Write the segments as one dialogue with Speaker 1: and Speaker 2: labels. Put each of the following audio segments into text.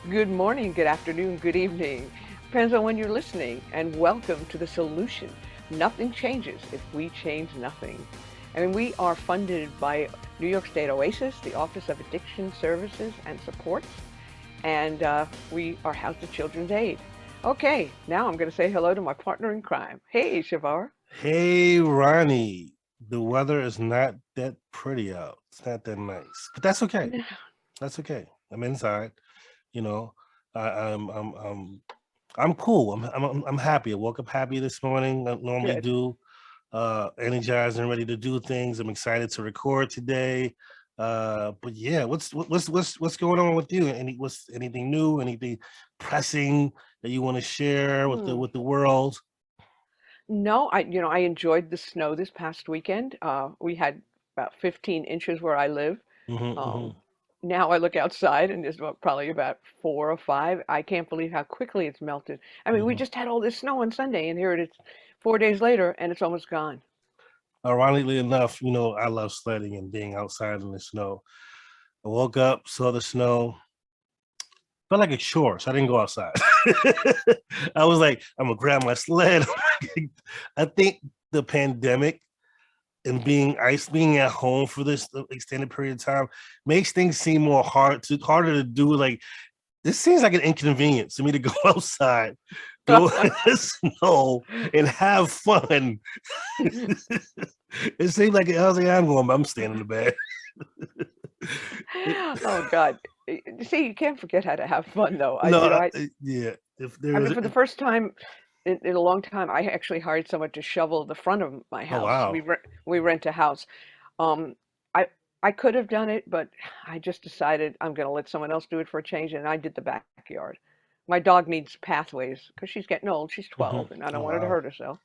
Speaker 1: Good morning, good afternoon, good evening. Depends on when you're listening. And welcome to The Solution. Nothing changes if we change nothing. We are funded by New York State OASIS, the Office of Addiction Services and Supports, and we are housed at Children's Aid. Okay, now I'm going to say hello to my partner in crime. Hey, Chevar.
Speaker 2: Hey, Ronnie. The weather is not that pretty out. It's not that nice, but that's okay. That's okay. I'm inside. You know, I, I'm I'm I'm I'm cool. I'm happy. I woke up happy this morning. I normally
Speaker 1: Good.
Speaker 2: do. Energized and ready to do things. I'm excited to record today. But yeah, what's going on with you? What's anything new? Anything pressing that you want to share with the
Speaker 1: Hmm.
Speaker 2: world?
Speaker 1: No, I enjoyed the snow this past weekend. We had about 15 inches where I live.
Speaker 2: Hmm.
Speaker 1: Um, Now I look outside and there's probably about 4 or 5. I can't believe how quickly it's melted. We
Speaker 2: Hmm.
Speaker 1: just had all this snow on Sunday, and here it is 4 days later, and it's almost gone.
Speaker 2: Ironically enough, I love sledding and being outside in the snow. I woke up, saw the snow, felt like a chore, so I didn't go outside. I was like, I'm gonna grab my sled. I think the pandemic and being at home for this extended period of time makes things seem harder to do. Like this seems like an inconvenience to me to go outside, go in the snow, and have fun. It seemed like I was like, I'm staying in the bed.
Speaker 1: Oh God. See, you can't forget how to have fun though. I,
Speaker 2: No,
Speaker 1: you know, I,
Speaker 2: yeah. If there
Speaker 1: I
Speaker 2: was,
Speaker 1: mean, for the first time in a long time, I actually hired someone to shovel the front of my
Speaker 2: oh
Speaker 1: house.
Speaker 2: wow.
Speaker 1: We rent a house. Um, I I could have done it, but I just decided I'm going to let someone else do it for a change, and I did the backyard. My dog needs pathways because she's getting old. She's
Speaker 2: Hmm.
Speaker 1: 12, and I don't
Speaker 2: Oh
Speaker 1: want her to
Speaker 2: wow.
Speaker 1: hurt herself.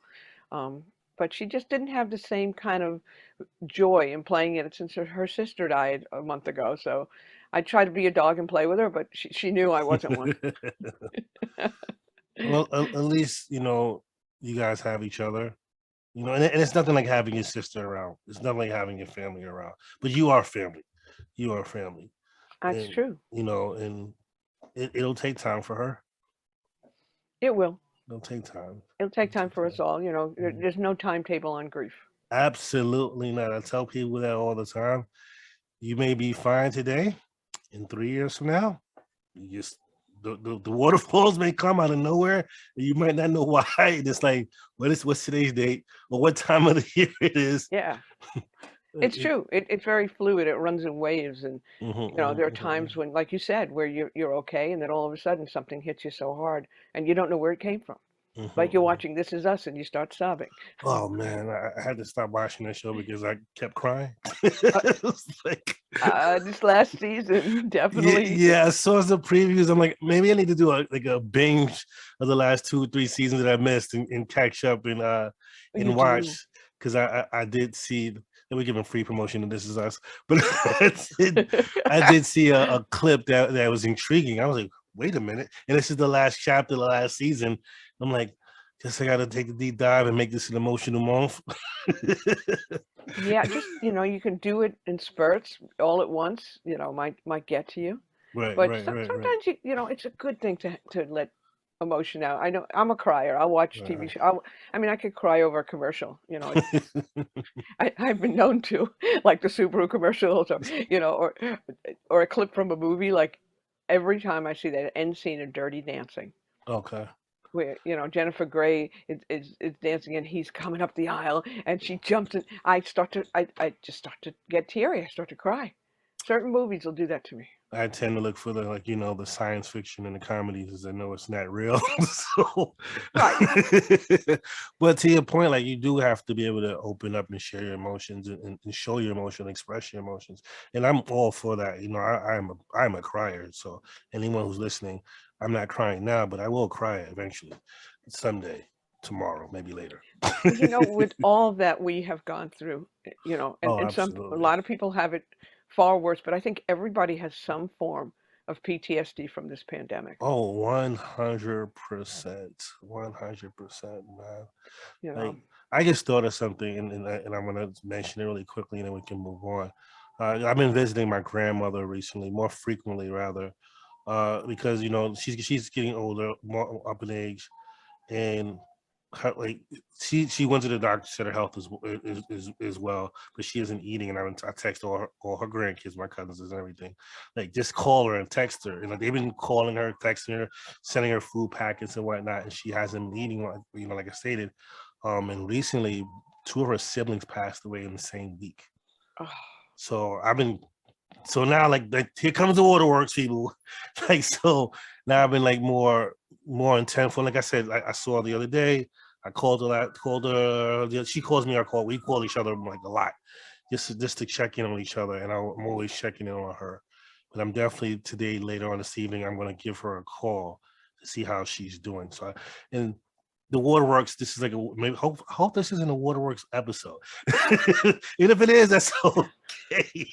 Speaker 1: Um, but she just didn't have the same kind of joy in playing in it since her sister died a month ago. So I tried to be a dog and play with her, but she knew I wasn't one.
Speaker 2: Well, at least you guys have each other. And it's nothing like having your sister around. It's nothing like having your family around. But you are family. You are family,
Speaker 1: That's
Speaker 2: and
Speaker 1: true.
Speaker 2: and it'll take time for her.
Speaker 1: It will.
Speaker 2: It'll take time.
Speaker 1: It'll take
Speaker 2: It'll
Speaker 1: time
Speaker 2: take
Speaker 1: for us
Speaker 2: time.
Speaker 1: all.
Speaker 2: Mhm.
Speaker 1: There's no timetable on grief.
Speaker 2: Absolutely not. I tell people that all the time. You may be fine today. In 3 years from now, you just the waterfalls may come out of nowhere, and you might not know why. It's like, what's today's date or what time of the year it is.
Speaker 1: Yeah, it's
Speaker 2: It,
Speaker 1: true. It's very fluid. It runs in waves, and there are times when, like you said, where you're okay, and then all of a sudden something hits you so hard, and you don't know where it came from. Like you're
Speaker 2: mhm.
Speaker 1: watching This Is Us, and you start sobbing.
Speaker 2: Oh man, I had to stop watching that show because I kept crying.
Speaker 1: Uh,
Speaker 2: It was like,
Speaker 1: this last season,
Speaker 2: yeah,
Speaker 1: definitely.
Speaker 2: yeah. I saw the previews. I'm like, maybe I need to do a binge of the last 2 3 seasons that I missed and catch up
Speaker 1: You
Speaker 2: and
Speaker 1: do.
Speaker 2: watch because I did see that we're giving free promotion and This Is Us, but I did see a clip that was intriguing. I was like, wait a minute, and this is the last chapter, the last season. I'm like, guess I got to take a deep dive and make this an emotional month.
Speaker 1: Yeah, just you can do it in spurts all at once. Might get to you,
Speaker 2: Right,
Speaker 1: but
Speaker 2: right, right, right,
Speaker 1: sometimes it's a good thing to let emotion out. I know I'm a crier. I'll watch TV
Speaker 2: right.
Speaker 1: show. I could cry over a commercial. I've been known to, like the Subaru commercials, or a clip from a movie. Like every time I see that end scene of Dirty Dancing,
Speaker 2: Okay.
Speaker 1: where Jennifer Grey is dancing and he's coming up the aisle and she jumps and I just start to get teary. I start to cry. Certain movies will do that to me.
Speaker 2: I tend to look for the the science fiction and the comedies as I know it's not real. So,
Speaker 1: Right.
Speaker 2: but to your point, like you do have to be able to open up and share your emotions and show your emotion, express your emotions. And I'm all for that. I'm a crier. So anyone who's listening, I'm not crying now, but I will cry eventually, someday, tomorrow, maybe later.
Speaker 1: With all that we have gone through, and,
Speaker 2: Oh,
Speaker 1: a
Speaker 2: absolutely.
Speaker 1: lot of people have it far worse, but I think everybody has some form of PTSD from this pandemic.
Speaker 2: Oh, 100%. 100%, man.
Speaker 1: You know,
Speaker 2: Like, I just thought of something, and I'm gonna mention it really quickly, and then we can move on. I've been visiting my grandmother recently, more frequently rather. because she's getting older, more up in age, and her, like she went to the doctor, said her health is well, but she isn't eating. And I text all her grandkids, my cousins, and everything. Like, just call her and text her, and like they've been calling her, texting her, sending her food packets and whatnot, and she hasn't been eating. Like I stated, and recently 2 of her siblings passed away in the same week.
Speaker 1: Oh,
Speaker 2: So so now like here comes the waterworks, people. Like, so now I've been like more intentful. Like I said, I saw the other day. I called her. She calls me. We call each other like a lot, just to check in on each other. And I'm always checking in on her. But I'm definitely today, later on this evening, I'm going to give her a call to see how she's doing. So, and the waterworks. This is like maybe hope this isn't a waterworks episode. And if it is, that's okay.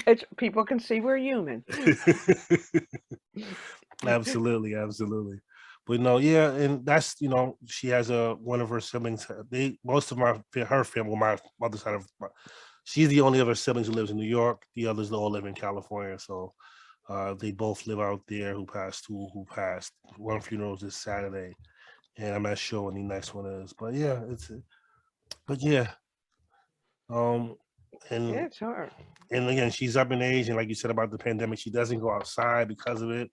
Speaker 1: it's people can see we're human.
Speaker 2: Absolutely. But no, yeah, and that's she has one of her siblings. Most of her family, my mother's side of, she's the only other siblings who lives in New York. The others all live in California. So they both live out there. Who passed? One funeral is this Saturday, and I'm not sure when the next one is. But yeah, um, and
Speaker 1: Yeah, it's hard.
Speaker 2: and again, she's up in age, and like you said about the pandemic, she doesn't go outside because of it.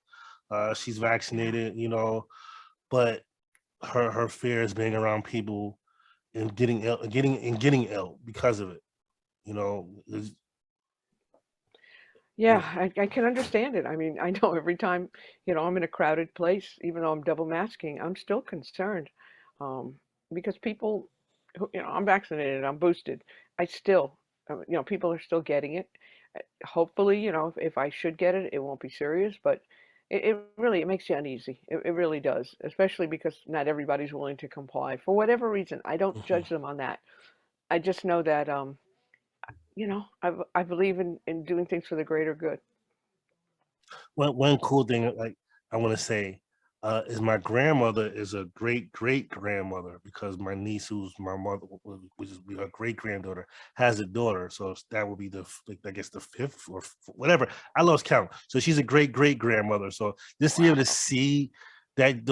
Speaker 2: She's vaccinated, but her fear is being around people and getting ill because of it. Is
Speaker 1: Yeah, I can understand it. I mean, I know every time, I'm in a crowded place, even though I'm double masking, I'm still concerned, um, because people, I'm vaccinated, I'm boosted. I still, people are still getting it. Hopefully, if I should get it, it won't be serious, but it makes you uneasy. It really does, especially because not everybody's willing to comply for whatever reason. I don't
Speaker 2: Mhm.
Speaker 1: judge them on that. I just know that, I believe in doing things for the greater good.
Speaker 2: One cool thing, like, I want to say, is my grandmother is a great grandmother, because my niece, who's my mother, which is her great granddaughter, has a daughter. So that would be like, I guess, the fifth or whatever. I lost count. So she's a great grandmother. So just to be able to
Speaker 1: Wow.
Speaker 2: see that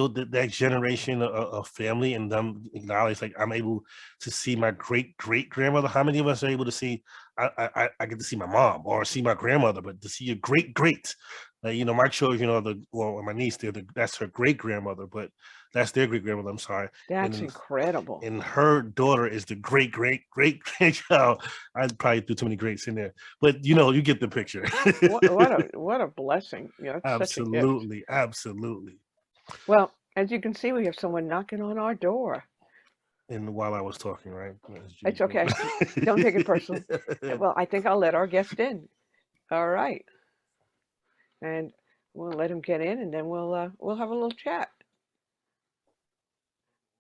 Speaker 2: generation of family and them acknowledge, like, I'm able to see my great grandmother. How many of us are able to see? I get to see my mom or see my grandmother, but to see your great, my children, my niece, that's her great grandmother, but that's their great grandmother. I'm sorry,
Speaker 1: That's
Speaker 2: and
Speaker 1: incredible.
Speaker 2: and her daughter is the great grandchild. I probably threw too many greats in there, but you get the picture.
Speaker 1: What a blessing. That's such a gift.
Speaker 2: Absolutely.
Speaker 1: Well, as you can see, we have someone knocking on our door.
Speaker 2: And while I was talking, right, as
Speaker 1: It's
Speaker 2: usual.
Speaker 1: okay. Don't take it personally. Well, I think I'll let our guest in. All right. And we'll let him get in, and then we'll have a little chat.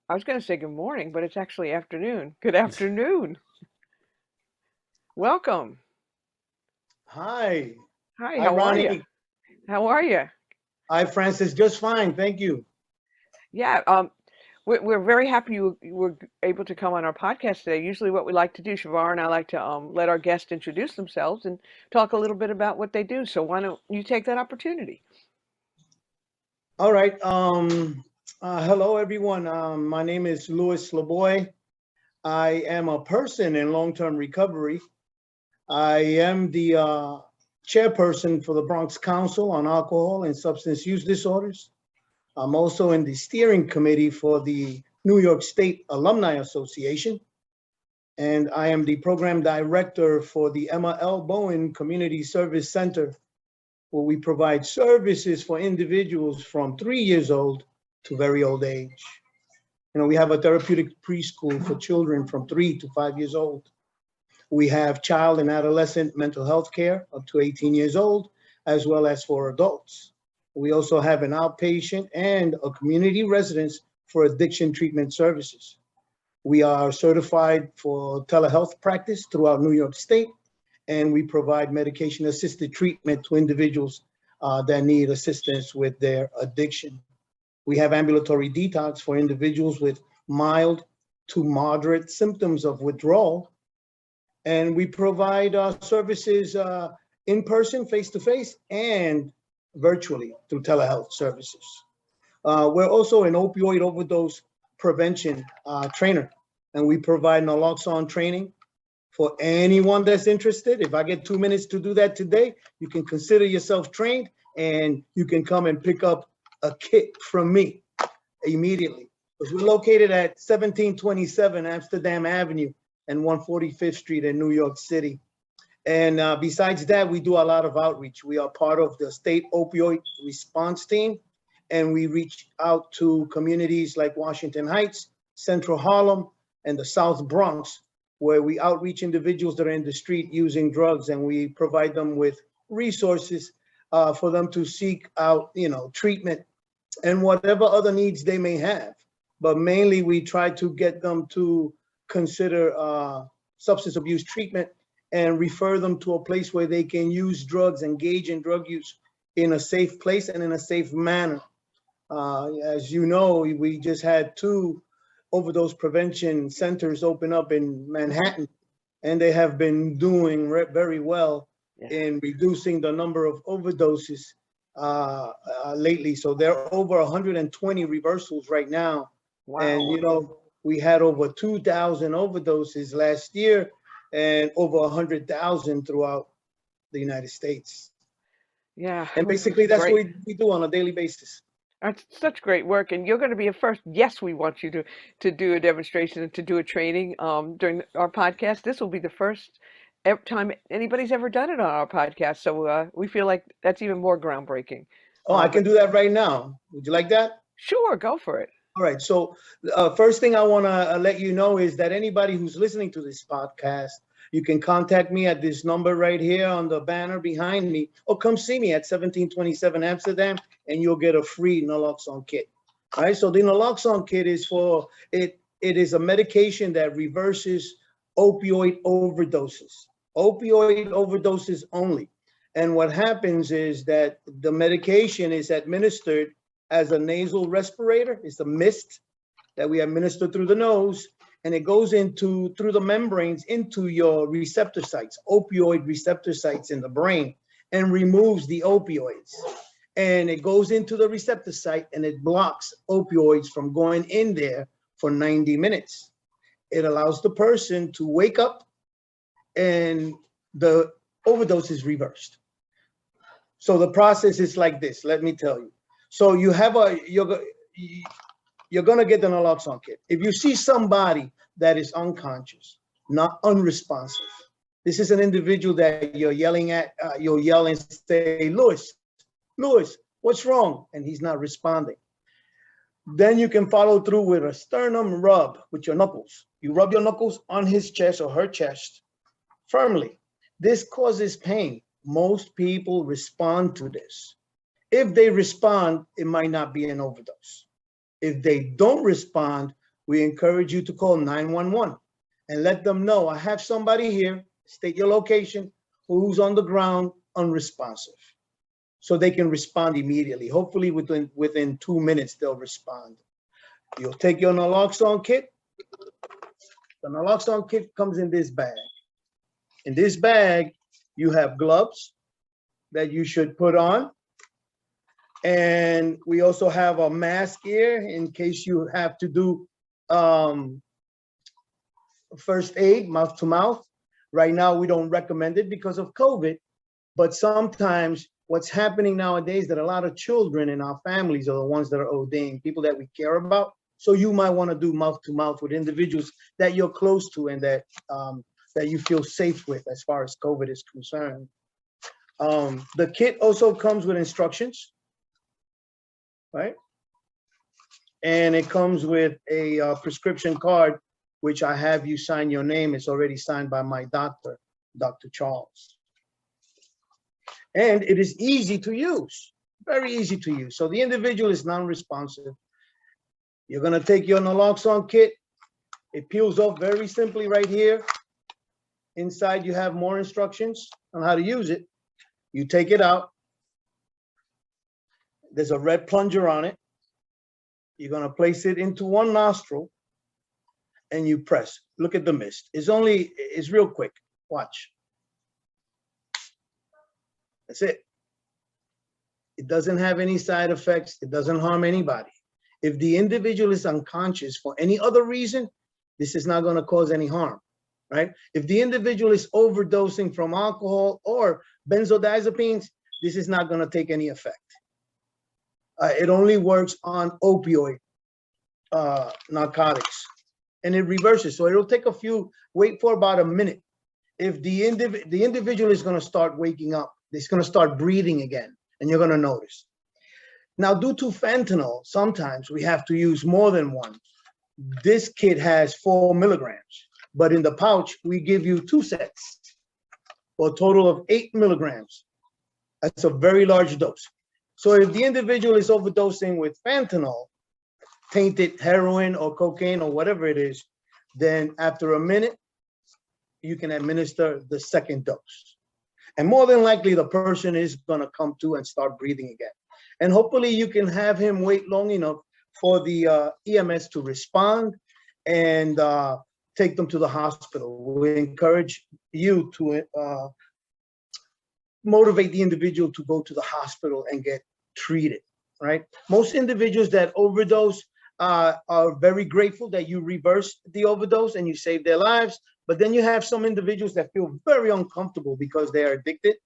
Speaker 1: I was going to say good morning, but it's actually afternoon. Good afternoon. Welcome.
Speaker 3: Hi.
Speaker 1: Hi,
Speaker 3: Hi,
Speaker 1: how are you?
Speaker 3: Ronnie.
Speaker 1: How are you?
Speaker 3: Hi, Francis. Just fine. Thank you.
Speaker 1: Yeah, we're very happy you were able to come on our podcast today. Usually, what we like to do, Chevar and I like to let our guests introduce themselves and talk a little bit about what they do. So why don't you take that opportunity?
Speaker 3: All right. Hello, everyone. My name is Luis Laboy. I am a person in long-term recovery. I am the chairperson for the Bronx Council on Alcohol and Substance Use Disorders. I'm also in the steering committee for the New York State Alumni Association. And I am the program director for the Emma L. Bowen Community Service Center, where we provide services for individuals from 3 years old to very old age. We have a therapeutic preschool for children from 3 to 5 years old. We have child and adolescent mental health care up to 18 years old, as well as for adults. We also have an outpatient and a community residence for addiction treatment services. We are certified for telehealth practice throughout New York State, and we provide medication-assisted treatment to individuals that need assistance with their addiction. We have ambulatory detox for individuals with mild to moderate symptoms of withdrawal, and we provide services in person, face-to-face, and virtually through telehealth services. We're also an opioid overdose prevention trainer, and we provide naloxone training for anyone that's interested. If I get 2 minutes to do that today, you can consider yourself trained, and you can come and pick up a kit from me immediately. Because we're located at 1727 Amsterdam Avenue and 145th Street in New York City. And besides that, we do a lot of outreach. We are part of the state opioid response team, and we reach out to communities like Washington Heights, Central Harlem, and the South Bronx, where we outreach individuals that are in the street using drugs, and we provide them with resources for them to seek out, treatment and whatever other needs they may have. But mainly we try to get them to consider substance abuse treatment and refer them to a place where they can use drugs, engage in drug use in a safe place and in a safe manner. As you know, we just had 2 overdose prevention centers open up in Manhattan, and they have been doing very well in reducing the number of overdoses lately. So there are over 120 reversals right now. Wow. And, we had over 2,000 overdoses last year and over 100,000 throughout the United States.
Speaker 1: Yeah.
Speaker 3: And basically that's what we do on a daily basis.
Speaker 1: That's such great work, and you're going to be a first. Yes, we want you to do a demonstration and to do a training during our podcast. This will be the first time anybody's ever done it on our podcast, so we feel like that's even more groundbreaking.
Speaker 3: Oh, I can do that right now. Would you like that?
Speaker 1: Sure, go for it.
Speaker 3: All right. So first thing I want to let you know is that anybody who's listening to this podcast, you can contact me at this number right here on the banner behind me, or come see me at 1727 Amsterdam, and you'll get a free naloxone kit. All right. So the naloxone kit is for it. It is a medication that reverses opioid overdoses only. And what happens is that the medication is administered as a nasal respirator. It's a mist that we administer through the nose, and it goes through the membranes into your receptor sites, opioid receptor sites in the brain, and removes the opioids. And it goes into the receptor site, and it blocks opioids from going in there for 90 minutes. It allows the person to wake up, and the overdose is reversed. So the process is like this. Let me tell you. So you're gonna get the naloxone kit. If you see somebody that is unconscious, not unresponsive, this is an individual that you're yelling at. You'll yell and say, Luis, what's wrong? And he's not responding. Then you can follow through with a sternum rub with your knuckles. You rub your knuckles on his chest or her chest firmly. This causes pain. Most people respond to this. If they respond, it might not be an overdose. If they don't respond, we encourage you to call 911 and let them know, I have somebody here, state your location, who's on the ground unresponsive, so they can respond immediately. Hopefully within 2 minutes, they'll respond. You'll take your naloxone kit. The naloxone kit comes in this bag. In this bag, you have gloves that you should put on. And we also have a mask here in case you have to do first aid, mouth to mouth. Right now, we don't recommend it because of COVID, but sometimes what's happening nowadays that a lot of children in our families are the ones that are ODing, people that we care about. So you might want to do mouth to mouth with individuals that you're close to and that you feel safe with as far as COVID is concerned. The kit also comes with instructions, right? And it comes with a prescription card, which I have you sign your name. It's already signed by my doctor, Dr. Charles. And it is easy to use, very easy to use. So the individual is non-responsive. You're gonna take your naloxone kit. It peels off very simply right here. Inside you have more instructions on how to use it. You take it out. There's a red plunger on it. You're gonna place it into one nostril and you press. Look at the mist. It's real quick. Watch. That's it. It doesn't have any side effects. It doesn't harm anybody. If the individual is unconscious for any other reason, this is not going to cause any harm, right? If the individual is overdosing from alcohol or benzodiazepines, this is not going to take any effect. It only works on opioid narcotics, and it reverses. So it'll take wait for about a minute. If the individual is going to start waking up, it's going to start breathing again, and you're going to notice. Now, due to fentanyl, sometimes we have to use more than one. This kit has 4 milligrams, but in the pouch, we give you 2 sets for a total of 8 milligrams. That's a very large dose. So if the individual is overdosing with fentanyl, tainted heroin or cocaine or whatever it is, then after a minute, you can administer the second dose. And more than likely, the person is going to come to and start breathing again. And hopefully you can have him wait long enough for the EMS to respond and take them to the hospital. We encourage you to motivate the individual to go to the hospital and get treated, right? Most individuals that overdose are very grateful that you reversed the overdose and you saved their lives. But then you have some individuals that feel very uncomfortable because they are addicted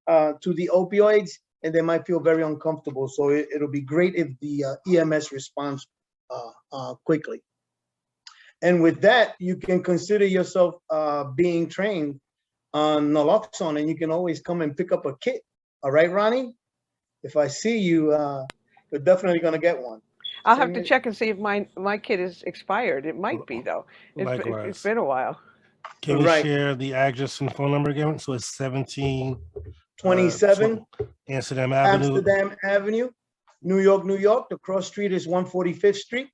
Speaker 3: to the opioids, and they might feel very uncomfortable. So it'll be great if the EMS responds quickly. And with that, you can consider yourself being trained on Naloxone, and you can always come and pick up a kit. All right, Ronnie? If I see you, you're definitely going to get one.
Speaker 1: I'll have to check and see if my kit is expired. It might be, though. It's been a while.
Speaker 2: Can we share the address and phone number again? So it's
Speaker 3: 1727
Speaker 2: Amsterdam Avenue,
Speaker 3: New York, New York. The cross street is 145th Street.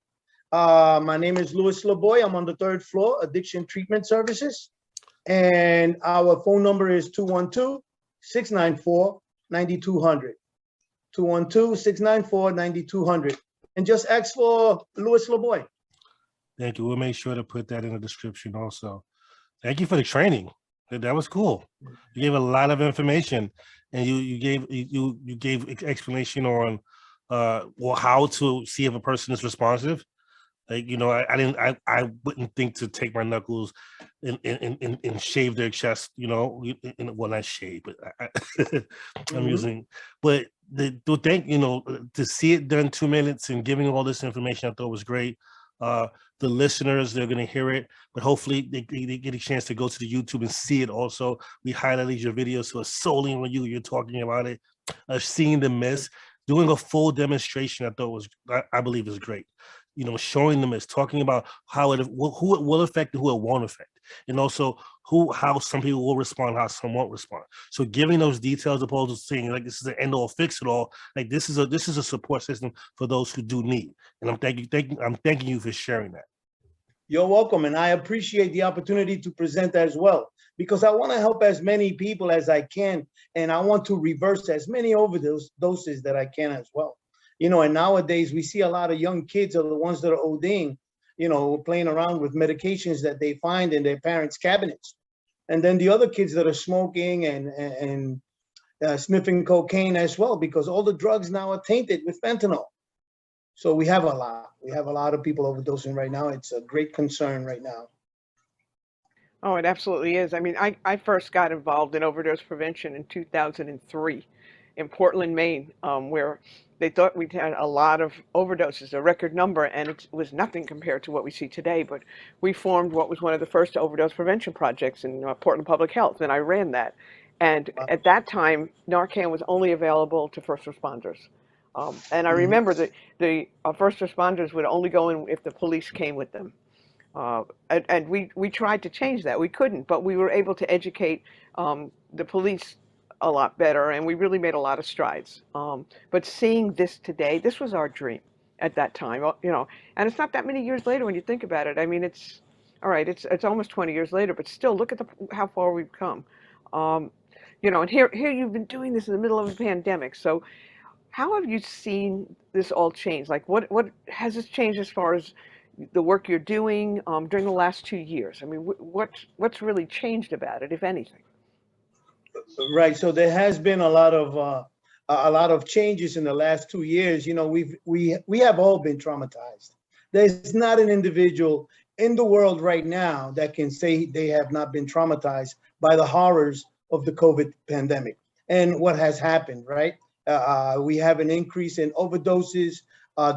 Speaker 3: My name is Luis Laboy. I'm on the 3rd floor, Addiction Treatment Services. And our phone number is 212-694-9200. 212-694-9200. And just ask for Luis Laboy.
Speaker 2: Thank you. We'll make sure to put that in the description also. Thank you for the training. That was cool. You gave a lot of information, and you gave explanation on how to see if a person is responsive. Like, you know, I wouldn't think to take my knuckles and shave their chest, you know, well, not shave, but I'm using, but to see it done 2 minutes and giving all this information, I thought was great. The listeners, they're going to hear it, but hopefully they get a chance to go to the YouTube and see it also. We highlighted your videos, so it's solely on you. You're talking about it, seeing the miss, doing a full demonstration. I believe is great. You know, showing them is talking about who it will affect and who it won't affect, and also how some people will respond, how some won't respond. So giving those details opposed to saying like this is an end all fix it all, like this is a support system for those who do need. And I'm thanking you for sharing that.
Speaker 3: You're welcome, and I appreciate the opportunity to present that as well, because I want to help as many people as I can, and I want to reverse as many overdoses that I can as well. You know, and nowadays we see a lot of young kids are the ones that are ODing, you know, playing around with medications that they find in their parents' cabinets. And then the other kids that are smoking and sniffing cocaine as well, because all the drugs now are tainted with fentanyl. So we have a lot of people overdosing right now. It's a great concern right now.
Speaker 1: Oh, it absolutely is. I mean, I first got involved in overdose prevention in 2003 in Portland, Maine, where they thought we'd had a lot of overdoses, a record number, and it was nothing compared to what we see today. But we formed what was one of the first overdose prevention projects in Portland Public Health, and I ran that. And at that time, Narcan was only available to first responders. And I remember that the first responders would only go in if the police came with them. And we tried to change that. We couldn't, but we were able to educate the police a lot better, and we really made a lot of strides. But seeing this today, this was our dream at that time, you know, and it's not that many years later when you think about it. I mean, it's all right, it's almost 20 years later, but still look at how far we've come. You know, and here you've been doing this in the middle of a pandemic. So how have you seen this all change? Like what has this changed as far as the work you're doing during the last 2 years? I mean, what's really changed about it, if anything?
Speaker 3: Right. So there has been a lot of a lot of changes in the last 2 years. You know, we have all been traumatized. There's not an individual in the world right now that can say they have not been traumatized by the horrors of the COVID pandemic and what has happened, right? We have an increase in overdoses,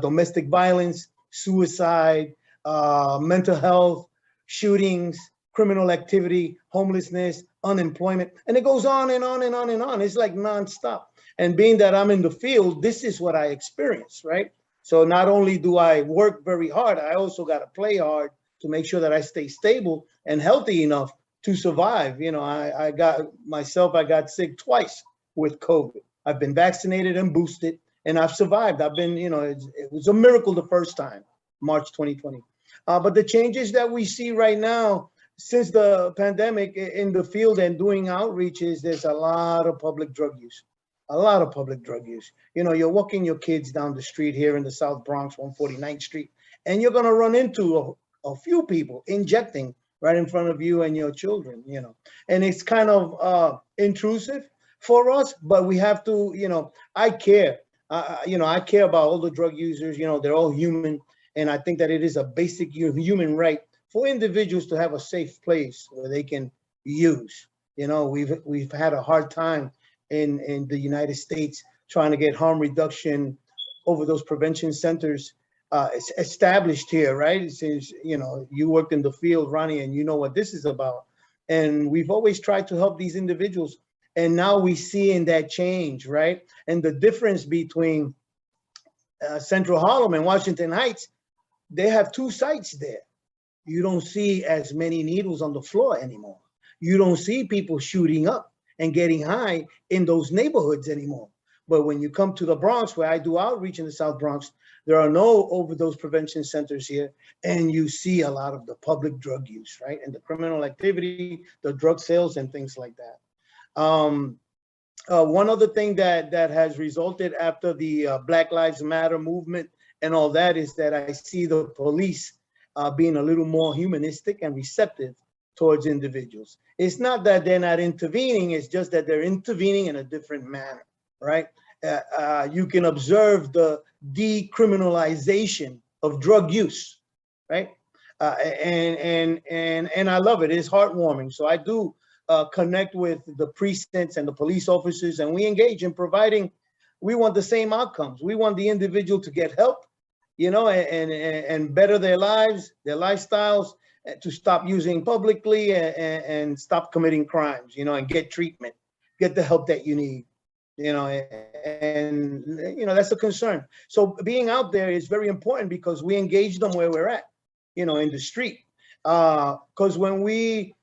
Speaker 3: domestic violence, suicide, mental health, shootings, criminal activity, homelessness, unemployment, and it goes on and on and on and on. It's like nonstop. And being that I'm in the field, this is what I experience, right? So not only do I work very hard, I also got to play hard to make sure that I stay stable and healthy enough to survive. You know, I got sick twice with COVID. I've been vaccinated and boosted, and I've survived. I've been, you know, it was a miracle the first time, March 2020. But the changes that we see right now, since the pandemic in the field and doing outreaches, there's a lot of public drug use. A lot of public drug use. You know, you're walking your kids down the street here in the South Bronx, 149th Street, and you're going to run into a few people injecting right in front of you and your children, you know. And it's kind of intrusive for us, but we have to, you know, I care. You know, I care about all the drug users. You know, they're all human. And I think that it is a basic human right for individuals to have a safe place where they can use. You know, we've had a hard time in the United States trying to get harm reduction overdose prevention centers established here, right? Since, you know, you worked in the field, Ronnie, and you know what this is about. And we've always tried to help these individuals. And now we see in that change, right? And the difference between Central Harlem and Washington Heights, they have two sites there. You don't see as many needles on the floor anymore. You don't see people shooting up and getting high in those neighborhoods anymore. But when you come to the Bronx, where I do outreach in the South Bronx, there are no overdose prevention centers here, and you see a lot of the public drug use, right? And the criminal activity, the drug sales and things like that. One other thing that has resulted after the Black Lives Matter movement and all that is that I see the police being a little more humanistic and receptive towards individuals. It's not that they're not intervening, it's just that they're intervening in a different manner, right? You can observe the decriminalization of drug use, right? And I love it. It's heartwarming. So I do connect with the precincts and the police officers, and we engage in providing. We want the same outcomes. We want the individual to get help, you know, and better their lives, their lifestyles, to stop using publicly and stop committing crimes, you know, and get treatment, get the help that you need, you know, and you know, that's a concern. So being out there is very important because we engage them where we're at, you know, in the street. Because when we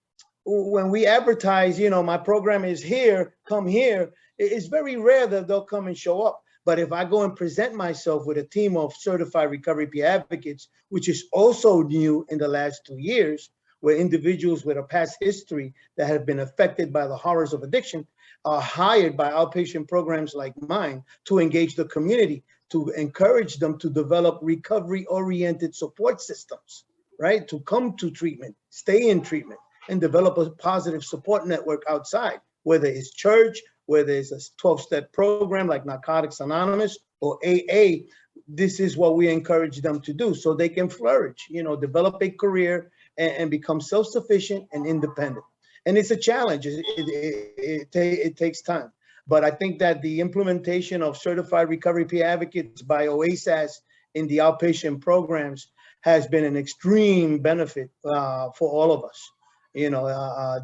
Speaker 3: advertise, you know, my program is here, come here, it's very rare that they'll come and show up. But if I go and present myself with a team of certified recovery peer advocates, which is also new in the last 2 years, where individuals with a past history that have been affected by the horrors of addiction are hired by outpatient programs like mine to engage the community, to encourage them to develop recovery-oriented support systems, right? To come to treatment, stay in treatment, and develop a positive support network outside, whether it's church, whether it's a 12-step program like Narcotics Anonymous or AA. This is what we encourage them to do so they can flourish, you know, develop a career and become self-sufficient and independent. And it's a challenge. It takes time. But I think that the implementation of certified recovery peer advocates by OASAS in the outpatient programs has been an extreme benefit for all of us. You know,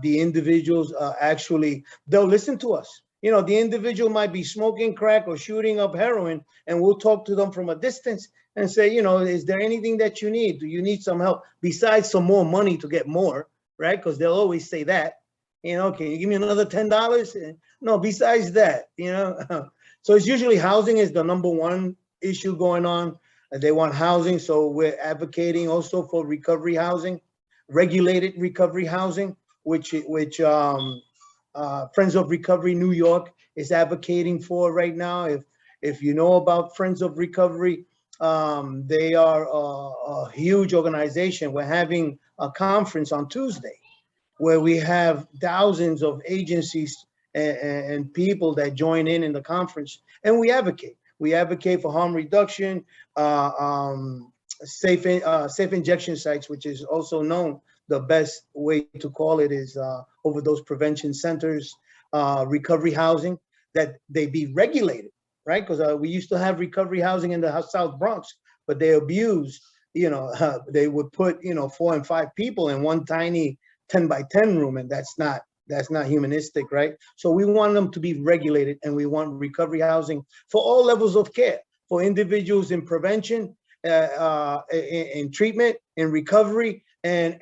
Speaker 3: the individuals actually, they'll listen to us. You know, the individual might be smoking crack or shooting up heroin, and we'll talk to them from a distance and say, you know, is there anything that you need? Do you need some help besides some more money to get more, right? Because they'll always say that, you know, can you give me another $10? No, besides that, you know. So it's usually housing is the number one issue going on. They want housing, so we're advocating also for recovery housing, regulated recovery housing, which Friends of Recovery New York is advocating for right now. If you know about Friends of Recovery, they are a huge organization. We're having a conference on Tuesday where we have thousands of agencies and people that join in the conference, and we advocate. We advocate for harm reduction, safe injection sites, which is also known. The best way to call it is overdose prevention centers, recovery housing, that they be regulated, right? Because we used to have recovery housing in the South Bronx, but they abused. They would put 4 and 5 people in one tiny 10 by 10 room, and that's not humanistic, right? So we want them to be regulated, and we want recovery housing for all levels of care, for individuals in prevention, in treatment, in recovery, and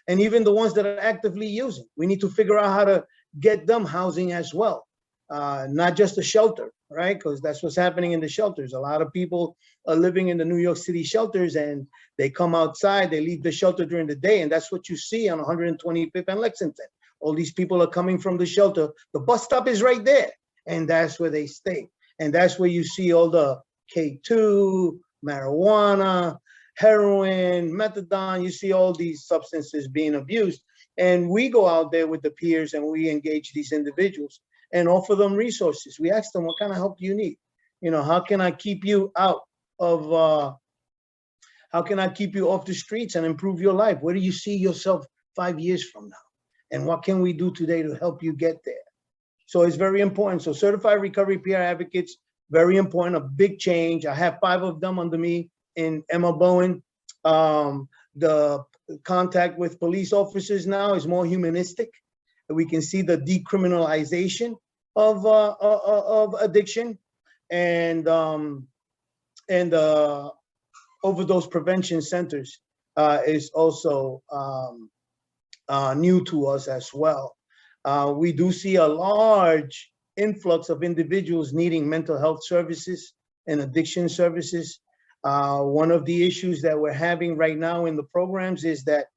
Speaker 3: even the ones that are actively using. We need to figure out how to get them housing as well, not just a shelter, right? Because that's what's happening in the shelters. A lot of people are living in the New York City shelters, and they come outside, they leave the shelter during the day, and that's what you see on 125th and Lexington. All these people are coming from the shelter. The bus stop is right there, and that's where they stay. And that's where you see all the K2, marijuana, heroin, methadone. You see all these substances being abused. And we go out there with the peers, and we engage these individuals and offer them resources. We ask them, what kind of help do you need? How can I keep you out of, how can I keep you off the streets and improve your life? Where do you see yourself 5 years from now? And what can we do today to help you get there? So it's very important. So certified recovery peer advocates, very important, a big change. I have 5 of them under me in Emma Bowen. The contact with police officers now is more humanistic. We can see the decriminalization of addiction, and overdose prevention centers is also new to us as well. We do see a large influx of individuals needing mental health services and addiction services. One of the issues that we're having right now in the programs is that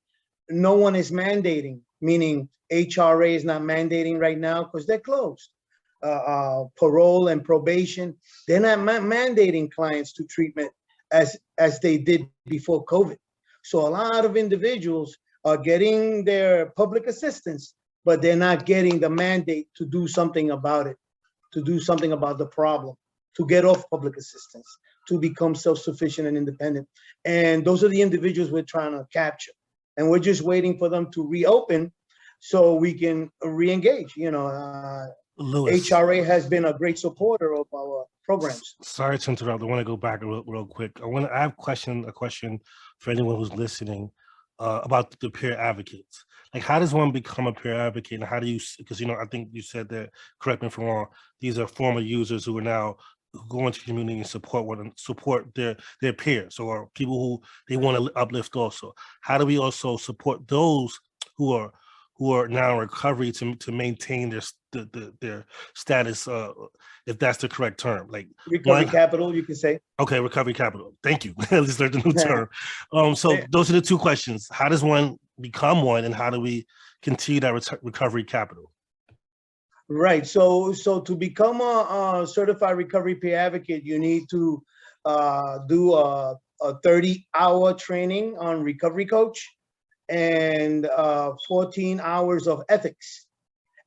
Speaker 3: no one is mandating, meaning HRA is not mandating right now because they're closed. Parole and probation, they're not mandating clients to treatment as they did before COVID. So a lot of individuals are getting their public assistance, but they're not getting the mandate to do something about it, to do something about the problem, to get off public assistance, to become self-sufficient and independent. And those are the individuals we're trying to capture. And we're just waiting for them to reopen so we can re-engage.
Speaker 2: Louis,
Speaker 3: HRA has been a great supporter of our programs.
Speaker 2: Sorry to interrupt. I want to go back real quick. I have a question for anyone who's listening about the peer advocates. Like, how does one become a peer advocate, and how do you? Because I think you said that. Correct me if I'm wrong. These are former users who are now go into the community and support their peers or people who they want to uplift. Also, how do we also support those who are now in recovery to maintain their status, if that's the correct term? Like
Speaker 3: recovery capital, you can say.
Speaker 2: Okay, recovery capital. Thank you. I just learned a new term. So those are the 2 questions. How does one become one, and how do we continue that recovery capital?
Speaker 3: Right. So to become a certified recovery peer advocate, you need to do a 30-hour training on recovery coach and 14 hours of ethics.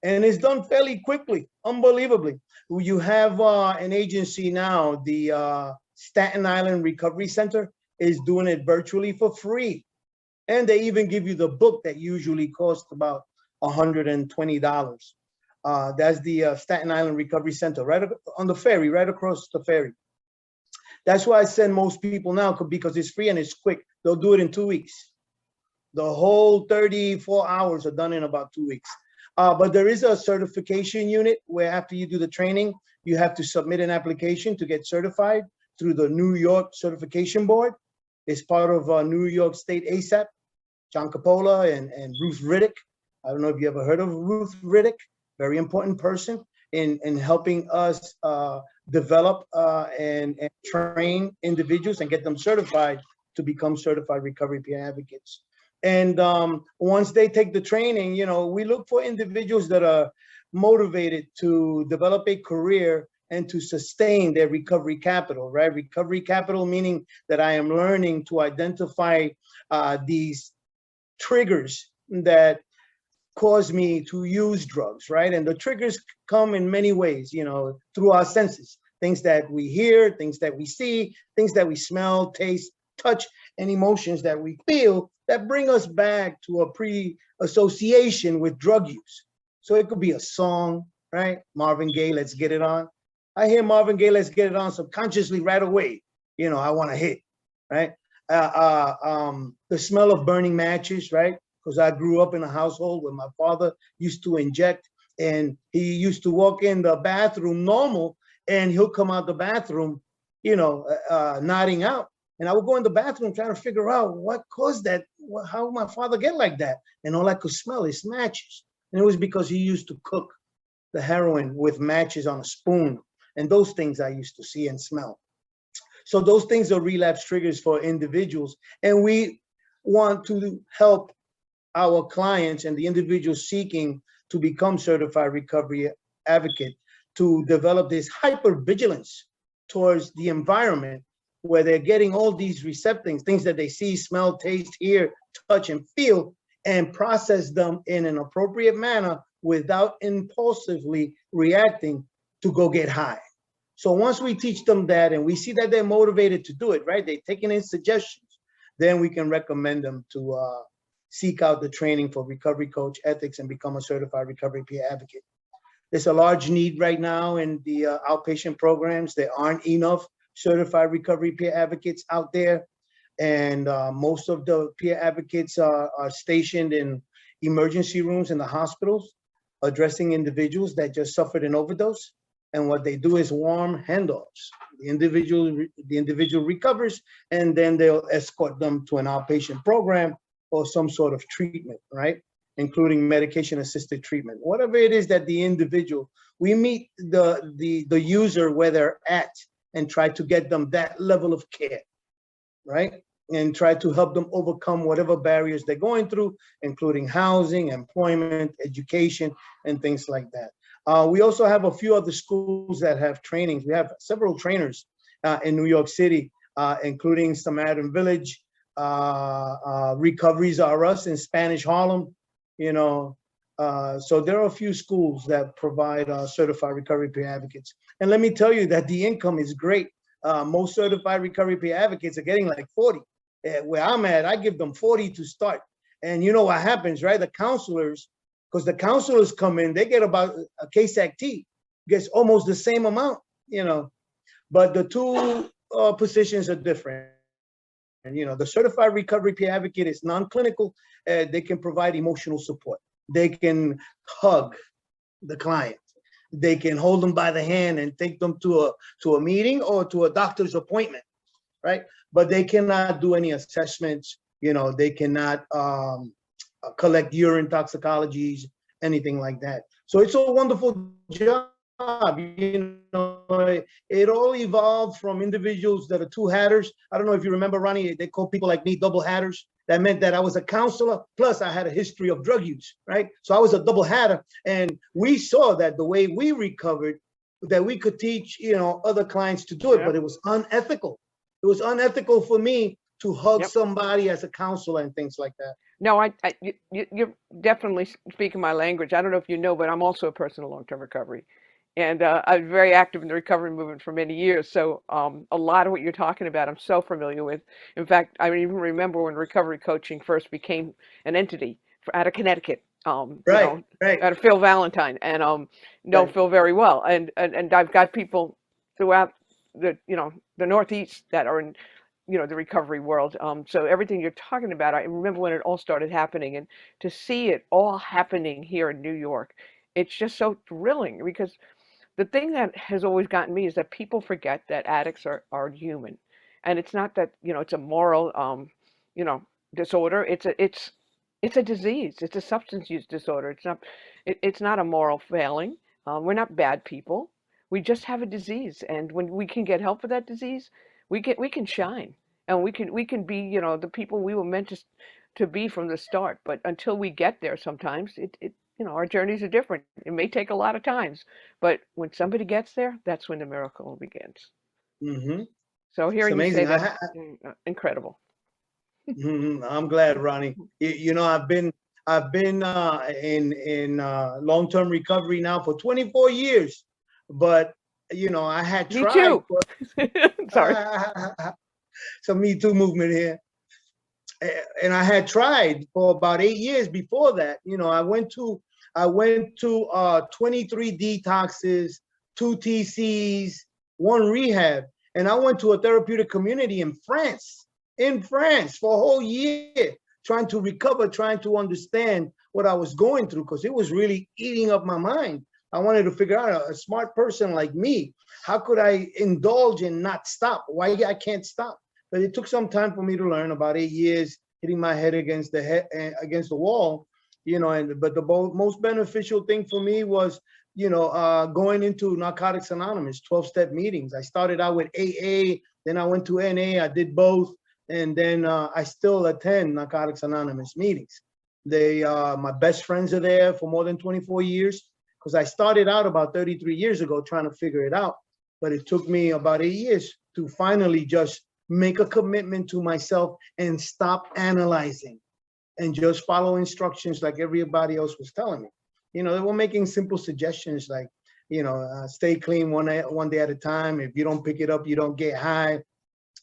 Speaker 3: And it's done fairly quickly, unbelievably. You have an agency now, the Staten Island Recovery Center is doing it virtually for free. And they even give you the book that usually costs about $120. That's the Staten Island Recovery Center, right on the ferry, right across the ferry. That's why I send most people now, because it's free and it's quick. They'll do it in 2 weeks. The whole 34 hours are done in about 2 weeks. But there is a certification unit where after you do the training, you have to submit an application to get certified through the New York Certification Board. It's part of New York State ASAP, John Coppola and Ruth Riddick. I don't know if you ever heard of Ruth Riddick, very important person in helping us develop and train individuals and get them certified to become certified recovery peer advocates. And once they take the training, we look for individuals that are motivated to develop a career and to sustain their recovery capital, right? Recovery capital meaning that I am learning to identify these triggers that cause me to use drugs, right? And the triggers come in many ways, through our senses, things that we hear, things that we see, things that we smell, taste, touch, and emotions that we feel that bring us back to a pre-association with drug use. So it could be a song, right? Marvin Gaye, Let's Get It On. I hear Marvin Gaye, Let's Get It On subconsciously right away. I want to hit, right? The smell of burning matches, right? Because I grew up in a household where my father used to inject, and he used to walk in the bathroom normal, and he'll come out the bathroom, nodding out. And I would go in the bathroom trying to figure out what caused that, how my father get like that. And all I could smell is matches. And it was because he used to cook the heroin with matches on a spoon. And those things I used to see and smell. So those things are relapse triggers for individuals. And we want to help our clients and the individuals seeking to become certified recovery advocate to develop this hypervigilance towards the environment where they're getting all these receptors, things that they see, smell, taste, hear, touch, and feel, and process them in an appropriate manner without impulsively reacting to go get high. So once we teach them that and we see that they're motivated to do it, right? They're taking in suggestions, then we can recommend them to seek out the training for recovery coach ethics and become a certified recovery peer advocate. There's a large need right now in the outpatient programs. There aren't enough certified recovery peer advocates out there. And most of the peer advocates are stationed in emergency rooms in the hospitals, addressing individuals that just suffered an overdose. And what they do is warm handoffs. The individual recovers, and then they'll escort them to an outpatient program or some sort of treatment, right? Including medication-assisted treatment. Whatever it is that the individual, we meet the user where they're at and try to get them that level of care, right? And try to help them overcome whatever barriers they're going through, including housing, employment, education, and things like that. We also have a few other schools that have trainings. We have several trainers in New York City, including Samaritan Village, Recoveries R Us in Spanish Harlem, so there are a few schools that provide certified recovery peer advocates. And let me tell you that the income is great. Most certified recovery peer advocates are getting like 40. Where I'm at, I give them 40 to start. And you know what happens, right? The counselors, because the counselors come in, they get about a case-act gets almost the same amount, but the two positions are different. And, the certified recovery peer advocate is non-clinical. They can provide emotional support. They can hug the client. They can hold them by the hand and take them to a meeting or to a doctor's appointment, right? But they cannot do any assessments. They cannot collect urine toxicologies, anything like that. So it's a wonderful job. It all evolved from individuals that are two hatters. I don't know if you remember, Ronnie, they call people like me double hatters. That meant that I was a counselor, plus I had a history of drug use, right? So I was a double hatter. And we saw that the way we recovered, that we could teach, other clients to do it, but it was unethical. It was unethical for me to hug somebody as a counselor and things like that.
Speaker 1: No, you're definitely speaking my language. I don't know if you know, but I'm also a person in long-term recovery. And I was very active in the recovery movement for many years. So a lot of what you're talking about, I'm so familiar with. In fact, I even remember when recovery coaching first became an entity out of Connecticut,
Speaker 3: Right.
Speaker 1: out of Phil Valentine, and know Phil very well. And I've got people throughout the Northeast that are in the recovery world. So everything you're talking about, I remember when it all started happening, and to see it all happening here in New York, it's just so thrilling, because the thing that has always gotten me is that people forget that addicts are human, and it's not that it's a moral disorder. It's a disease. It's a substance use disorder. It's not a moral failing. We're not bad people. We just have a disease, and when we can get help for that disease, we can shine, and we can be the people we were meant to be from the start. But until we get there, sometimes our journeys are different. It may take a lot of times, but when somebody gets there, that's when the miracle begins.
Speaker 3: Mm-hmm.
Speaker 1: So hearing you say that, incredible.
Speaker 3: I'm glad, Ronnie. I've been I've been in long-term recovery now for 24 years, but I had
Speaker 1: Me
Speaker 3: tried.
Speaker 1: too. Sorry.
Speaker 3: Some Me Too movement here. And I had tried for about 8 years before that. I went to 23 detoxes, 2 TCs, 1 rehab, and I went to a therapeutic community in France for a whole year, trying to recover, trying to understand what I was going through, because it was really eating up my mind. I wanted to figure out, a smart person like me, how could I indulge and not stop? Why I can't stop? But it took some time for me to learn, about 8 years, hitting my head against the wall, but the most beneficial thing for me was, going into Narcotics Anonymous, 12-step meetings. I started out with AA, then I went to NA, I did both, and then I still attend Narcotics Anonymous meetings. My best friends are there for more than 24 years, because I started out about 33 years ago trying to figure it out. But it took me about 8 years to finally just make a commitment to myself and stop analyzing and just follow instructions like everybody else was telling me. They were making simple suggestions like, stay clean one day at a time. If you don't pick it up, you don't get high.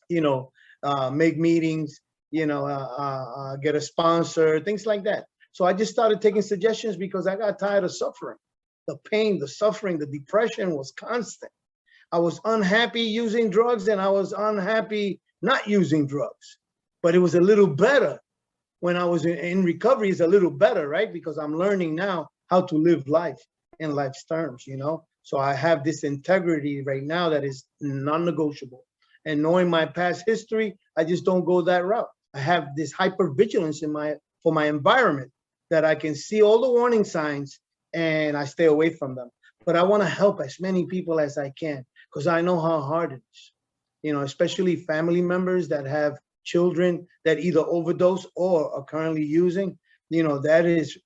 Speaker 3: Make meetings, get a sponsor, things like that. So I just started taking suggestions because I got tired of suffering. The pain, the suffering, the depression was constant. I was unhappy using drugs and I was unhappy not using drugs. But it was a little better when I was in recovery. It's a little better, right? Because I'm learning now how to live life in life's terms, So I have this integrity right now that is non-negotiable. And knowing my past history, I just don't go that route. I have this hypervigilance for my environment, that I can see all the warning signs and I stay away from them. But I want to help as many people as I can, because I know how hard it is, especially family members that have children that either overdose or are currently using. That is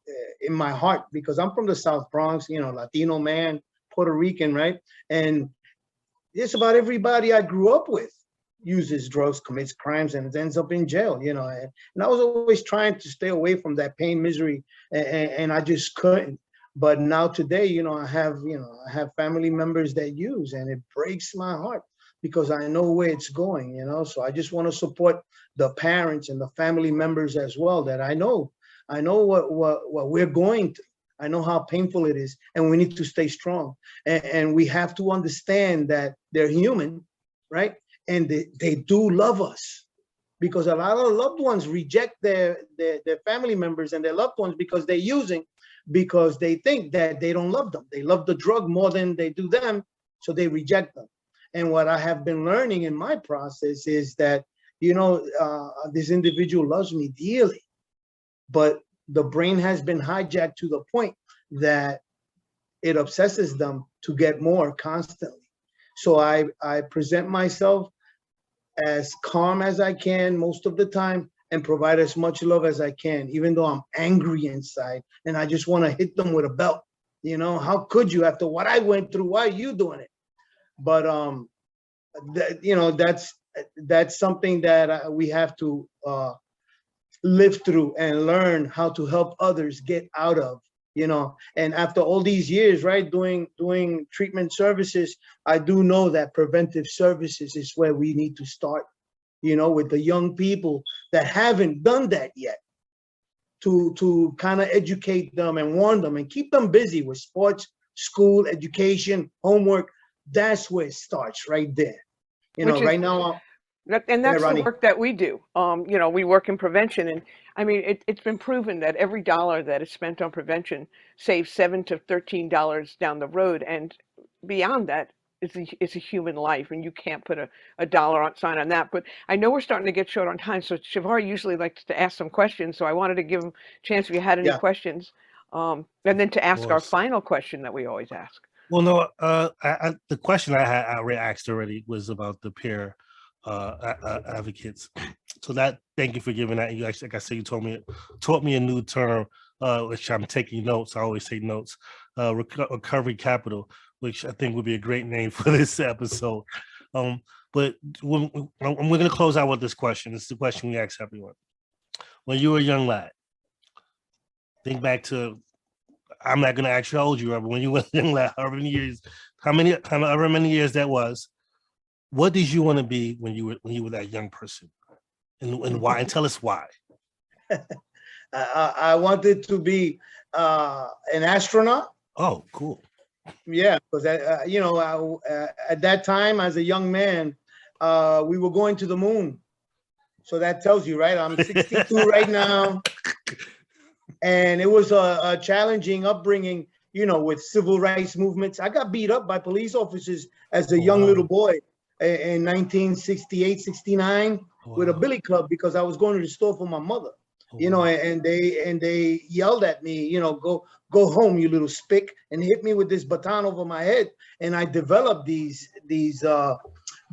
Speaker 3: in my heart, because I'm from the South Bronx, Latino man, Puerto Rican, right? And just about everybody I grew up with uses drugs, commits crimes, and ends up in jail, and I was always trying to stay away from that pain, misery, and I just couldn't. But now today, I have family members that use, and it breaks my heart because I know where it's going, so I just want to support the parents and the family members as well, that I know what we're going through. I know how painful it is, and we need to stay strong. And we have to understand that they're human, right? And they do love us, because a lot of loved ones reject their family members and their loved ones because they're using, because they think that they don't love them. They love the drug more than they do them, so they reject them. And what I have been learning in my process is that, this individual loves me dearly, but the brain has been hijacked to the point that it obsesses them to get more constantly. So I present myself as calm as I can most of the time and provide as much love as I can, even though I'm angry inside and I just want to hit them with a belt. How could you, after what I went through? Why are you doing it? But that's something that we have to live through and learn how to help others get out of. And after all these years, right, doing treatment services, I do know that preventive services is where we need to start, with the young people that haven't done that yet, to kind of educate them and warn them and keep them busy with sports, school, education, homework. That's where it starts, right there. Right now.
Speaker 1: And that's the work that we do. We work in prevention, and I mean, it's been proven that every dollar that is spent on prevention saves $7 to $13 down the road, and beyond that, it's a human life, and you can't put a dollar sign on that. But I know we're starting to get short on time, so Chevar usually likes to ask some questions, so I wanted to give him a chance if you had any questions, and then to ask our final question that we always ask.
Speaker 2: Well, no, the question I asked already was about the peer advocates. So thank you for giving that. You actually, like I said, you taught me a new term, which I'm taking notes. I always take notes. Recovery capital, which I think would be a great name for this episode. But we're going to close out with this question. It's the question we ask everyone. When you were a young lad, think back to, I'm not going to ask you how old you were, but when you were in however many years, however many years that was, what did you want to be when you were that young person, and why? And tell us why.
Speaker 3: I wanted to be an astronaut.
Speaker 2: Oh, cool.
Speaker 3: Yeah, because at that time, as a young man, we were going to the moon. So that tells you, right? I'm 62 right now, and it was a challenging upbringing, with civil rights movements. I got beat up by police officers as a young little boy in 1968, 69 with a billy club because I was going to the store for my mother. And they yelled at me, go home, you little spick, and hit me with this baton over my head. And I developed these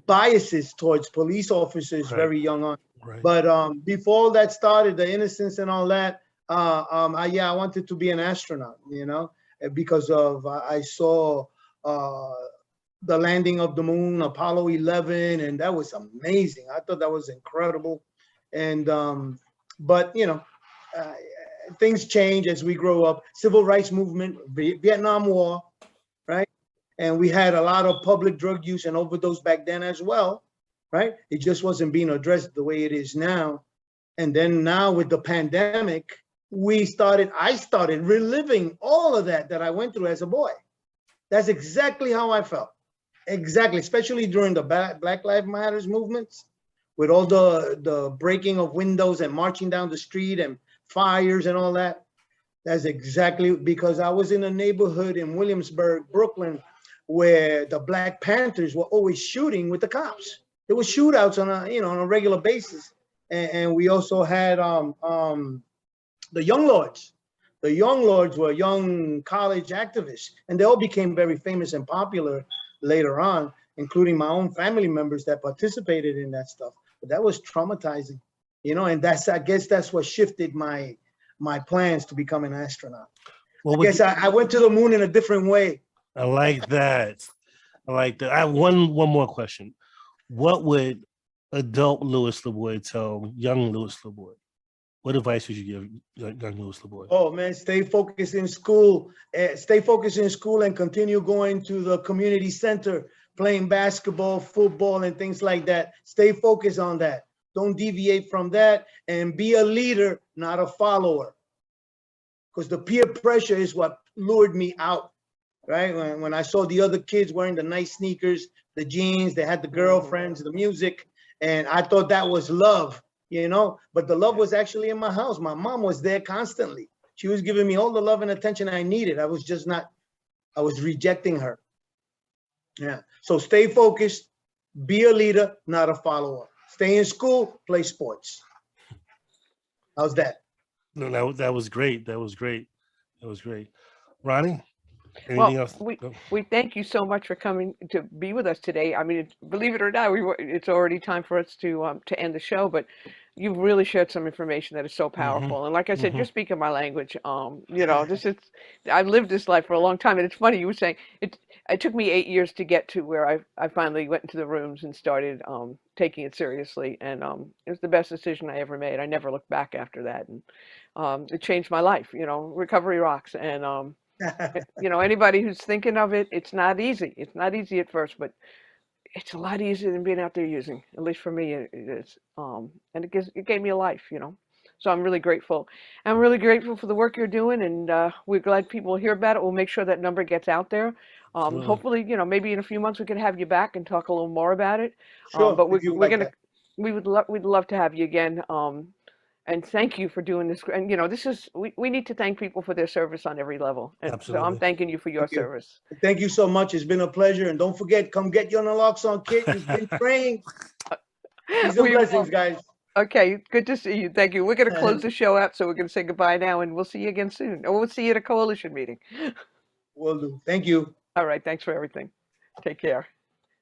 Speaker 3: biases towards police officers very young on.
Speaker 2: Right.
Speaker 3: But before all that started, the innocence and all that, I wanted to be an astronaut, because of I saw the landing of the moon, Apollo 11, and that was amazing. I thought that was incredible. And but things change as we grow up. Civil rights movement, Vietnam War, right? And we had a lot of public drug use and overdose back then as well, right? It just wasn't being addressed the way it is now. And then now with the pandemic, I started reliving all of that I went through as a boy. That's exactly how I felt. Exactly, especially during the Black Lives Matter movements, with all the breaking of windows and marching down the street and fires and all that. That's exactly because I was in a neighborhood in Williamsburg, Brooklyn, where the Black Panthers were always shooting with the cops. There were shootouts on a regular basis. And we also had the Young Lords. The Young Lords were young college activists, and they all became very famous and popular later on, including my own family members that participated in that stuff. But that was traumatizing, and I guess that's what shifted my plans to become an astronaut. Well, I guess I went to the moon in a different way.
Speaker 2: I like that. I have one more question. What would adult Luis Laboy tell young Luis Laboy? What advice would you give young Luis Laboy?
Speaker 3: Oh man, stay focused in school. Stay focused in school and continue going to the community center, playing basketball, football, and things like that. Stay focused on that. Don't deviate from that, and be a leader, not a follower. Because the peer pressure is what lured me out, right? When I saw the other kids wearing the nice sneakers, the jeans, they had the girlfriends, the music, and I thought that was love. But the love was actually in my house. My mom was there constantly. She was giving me all the love and attention I needed. I was rejecting her. Yeah. So stay focused, be a leader, not a follower. Stay in school, play sports. How's that?
Speaker 2: No, that was great. That was great. Ronnie?
Speaker 1: Well, we thank you so much for coming to be with us today. I mean, believe it or not, it's already time for us to end the show, you've really shared some information that is so powerful. Mm-hmm. And like I said, you're speaking my language. I've lived this life for a long time. And it's funny, you were saying, it took me 8 years to get to where I finally went into the rooms and started taking it seriously. And it was the best decision I ever made. I never looked back after that. And it changed my life. Recovery rocks. And, anybody who's thinking of it, it's not easy. It's not easy at first, but it's a lot easier than being out there using. At least for me, it is. And it gave me a life, So I'm really grateful. I'm really grateful for the work you're doing, and we're glad people will hear about it. We'll make sure that number gets out there. Hopefully, maybe in a few months we could have you back and talk a little more about it.
Speaker 3: Sure.
Speaker 1: But we'd love to have you again. And thank you for doing this. And we need to thank people for their service on every level. And
Speaker 2: absolutely.
Speaker 1: So I'm thanking you for your service.
Speaker 3: Thank you so much. It's been a pleasure. And don't forget, come get your Naloxone kit. You've been trained. Peace and blessings, guys.
Speaker 1: Okay, good to see you. Thank you. We're going to close the show out, so we're going to say goodbye now, and we'll see you again soon. Or we'll see you at a coalition meeting.
Speaker 3: Will do. Thank you.
Speaker 1: All right. Thanks for everything. Take care.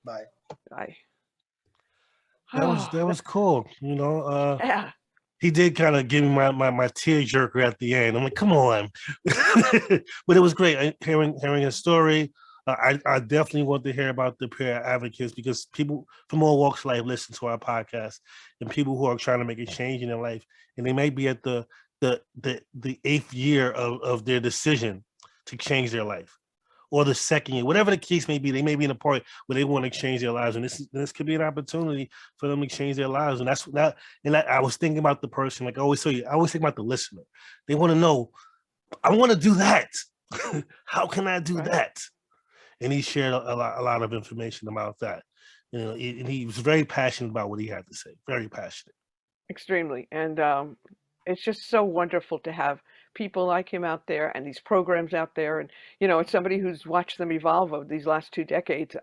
Speaker 3: Bye.
Speaker 1: Bye.
Speaker 2: That was cool.
Speaker 1: Yeah.
Speaker 2: He did kind of give me my tear jerker at the end. I'm like, come on. But it was great hearing his story. I definitely want to hear about the peer advocates, because people from all walks of life listen to our podcast, and people who are trying to make a change in their life, and they may be at the the eighth year of their decision to change their life, or the second year, whatever the case may be. They may be in a point where they want to change their lives, and this could be an opportunity for them to change their lives. And that's that. And I was thinking about the person, like I always think about the listener. They want to know, I want to do that. How can I do that? And he shared a lot of information about that. You know, and he was very passionate about what he had to say. Very passionate.
Speaker 1: Extremely. And it's just so wonderful to have people like him out there and these programs out there. And, you know, it's somebody who's watched them evolve over these last 2 decades.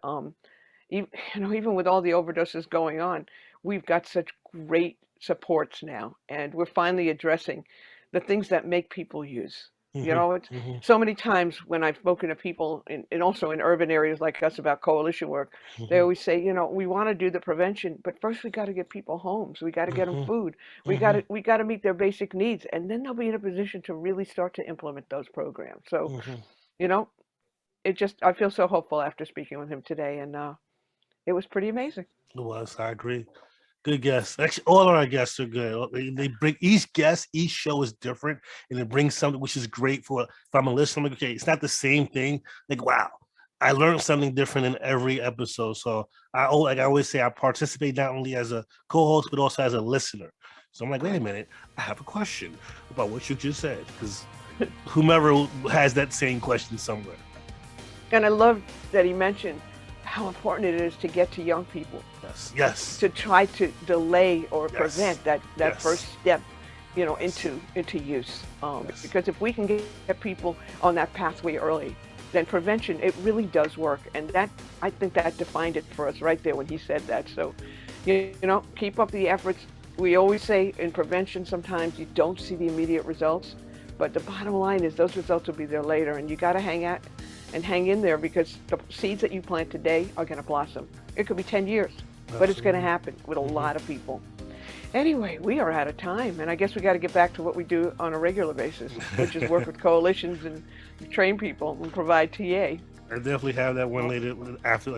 Speaker 1: Even, you know, even with all the overdoses going on, we've got such great supports now. And we're finally addressing the things that make people use. You know, it's so many times when I've spoken to people and also in urban areas like us about coalition work, they always say, you know, we want to do the prevention, but first we got to get people homes. We got to get them food. We got to meet their basic needs, and then they'll be in a position to really start to implement those programs. So, you know, I feel so hopeful after speaking with him today, and it was pretty amazing.
Speaker 2: It was. I agree. Good guests. Actually, all of our guests are good. They bring each show is different, and it brings something which is great for. If I'm a listener, I'm like, okay, it's not the same thing. Like, wow, I learned something different in every episode. So like I always say, I participate not only as a co-host but also as a listener. So I'm like, wait a minute, I have a question about what you just said, because whomever has that same question somewhere.
Speaker 1: And I love that he mentioned how important it is to get to young people.
Speaker 2: Yes.
Speaker 1: To try to delay or prevent that first step, you know, into use. Because if we can get people on that pathway early, then prevention, it really does work. And that, I think that defined it for us right there when he said that. So, you know, keep up the efforts. We always say in prevention, sometimes you don't see the immediate results, but the bottom line is those results will be there later, and you got to hang out and hang in there, because the seeds that you plant today are going to blossom. It could be 10 years, but it's going to happen with a lot of people. Anyway, we are out of time, and I guess we got to get back to what we do on a regular basis, which is work with coalitions and train people and provide TA.
Speaker 2: I definitely have that one later after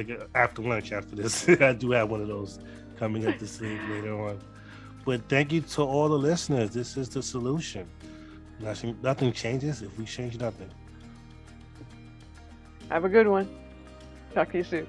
Speaker 2: lunch after this. I do have one of those coming up this week later on. But thank you to all the listeners. This is the solution. Nothing changes if we change nothing.
Speaker 1: Have a good one. Talk to you soon.